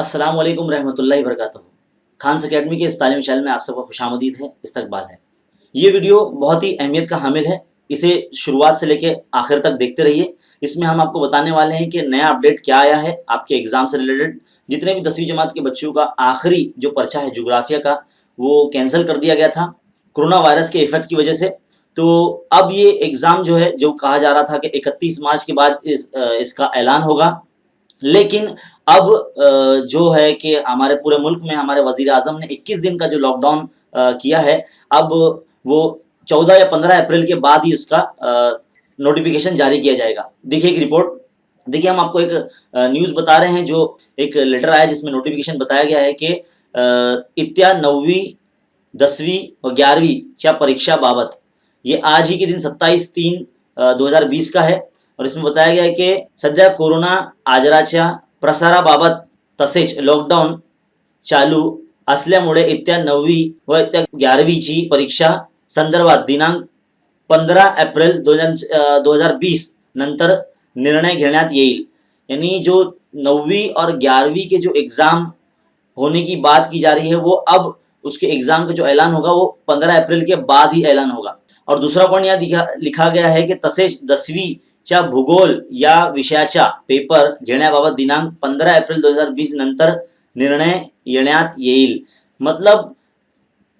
अस्सलाम वालेकुम रहमतुल्लाहि वबरकातुहू। खान्स अकेडमी के इस तालीमी चैनल में आप सबका खुशामदीद है, इस्तकबाल है। ये वीडियो बहुत ही अहमियत का हामिल है, इसे शुरुआत से लेकर आखिर तक देखते रहिए। इसमें हम आपको बताने वाले हैं कि नया अपडेट क्या आया है आपके एग्ज़ाम से रिलेटेड। जितने भी 10वीं जमात के बच्चों का आखिरी जो पर्चा है जोग्राफिया का, वो कैंसिल कर दिया गया था कोरोना वायरस के इफेक्ट की वजह से। तो अब ये एग्ज़ाम जो है, जो कहा जा रहा था कि 31 मार्च के बाद इसका ऐलान होगा, लेकिन अब जो है कि हमारे पूरे मुल्क में हमारे वज़ीर-ए-आज़म ने 21 दिन का जो लॉकडाउन किया है, अब वो 14 या 15 अप्रैल के बाद ही उसका नोटिफिकेशन जारी किया जाएगा। देखिए एक रिपोर्ट, देखिए हम आपको एक न्यूज़ बता रहे हैं, जो एक लेटर आया जिसमें नोटिफिकेशन बताया गया है कि इत्या 9वीं 10वीं और 11वीं च्या परीक्षा बाबत, ये आज ही के दिन 27/3/2020 का है। और इसमें बताया गया है कि सध्या कोरोना आजाराच्या प्रसाराबाबत तसेच लॉकडाऊन चालू असल्यामुळे इत्या 9वी व इत्या 11वीची परीक्षा संदर्भात दिनांक 15 अप्रैल 2020 नंतर निर्णय घेण्यात येईल। यानी जो 9वीं और 11वीं के जो एग्ज़ाम होने की बात की जा रही है, वो अब उसके एग्ज़ाम का जो ऐलान होगा वो 15 अप्रैल के बाद ही ऐलान होगा। और दूसरा पॉइंट यहाँ लिखा गया है कि तसेच 10वीच्या भूगोल या विषयाचा पेपर घेण्याबाबत दिनांक 15 अप्रैल 2020 नंतर निर्णय येण्यात येईल। मतलब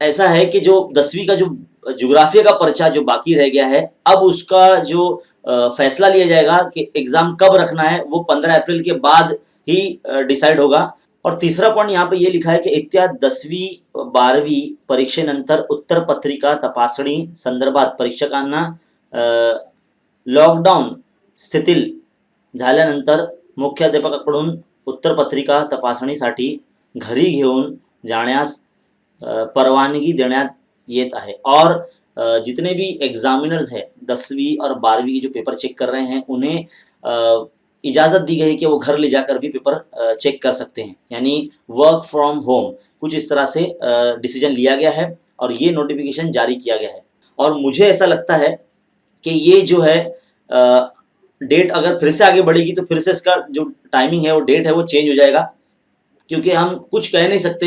ऐसा है कि जो 10वीं का जो ज्योग्राफिया का पर्चा जो बाकी रह गया है, अब उसका जो फैसला लिया जाएगा कि एग्ज़ाम कब रखना है, वो 15 अप्रैल के बाद ही डिसाइड होगा। और तीसरा पॉइंट यहाँ पे ये लिखा है कि इत्या 10वी 12वी परीक्षेनंतर उत्तरपत्रिका तपासणी संदर्भात परीक्षकांना लॉकडाऊन स्थितील झाल्यानंतर मुख्याध्यापकाकडून उत्तरपत्रिका तपासणीसाठी घरी घेऊन जाण्यास परवानगी देण्यात येत आहे। और जितने भी एग्जामिनर्स हैं 10वीं और 12वीं की जो पेपर चेक कर रहे हैं, उन्हें इजाज़त दी गई है कि वो घर ले जाकर भी पेपर चेक कर सकते हैं, यानी वर्क फ्रॉम होम, कुछ इस तरह से डिसीजन लिया गया है और ये नोटिफिकेशन जारी किया गया है। और मुझे ऐसा लगता है कि ये जो है डेट अगर फिर से आगे बढ़ेगी तो फिर से इसका जो टाइमिंग है, वो डेट है, वो चेंज हो जाएगा, क्योंकि हम कुछ कह नहीं सकते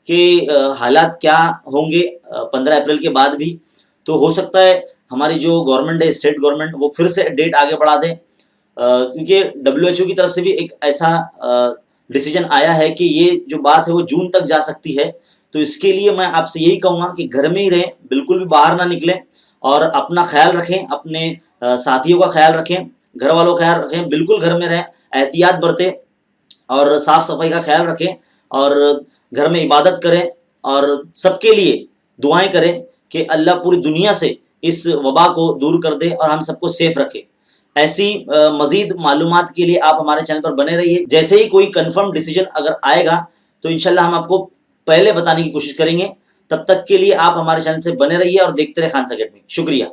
कि हालात क्या होंगे 15 अप्रैल के बाद भी। तो हो सकता है हमारी जो गवर्नमेंट है, स्टेट गवर्नमेंट, वो फिर से डेट आगे बढ़ा दें, क्योंकि WHO की तरफ से भी एक ऐसा डिसीजन आया है कि ये जो बात है वो जून तक जा सकती है। तो इसके लिए मैं आपसे यही कहूँगा कि घर में ही रहें, बिल्कुल भी बाहर ना निकलें और अपना ख्याल रखें, अपने साथियों का ख्याल रखें, घर वालों का ख्याल रखें, बिल्कुल घर में रहें, एहतियात बरतें और साफ़ सफाई का ख्याल रखें और घर में इबादत करें और सबके लिए दुआएं करें कि अल्लाह पूरी दुनिया से इस वबा को दूर कर दे और हम सबको सेफ रखे। ऐसी मज़ीद मालूमात के लिए आप हमारे चैनल पर बने रहिए। जैसे ही कोई कंफर्म डिसीजन अगर आएगा तो इंशाल्लाह हम आपको पहले बताने की कोशिश करेंगे। तब तक के लिए आप हमारे चैनल से बने रहिए और देखते रहे खान्स अकेडमी। शुक्रिया।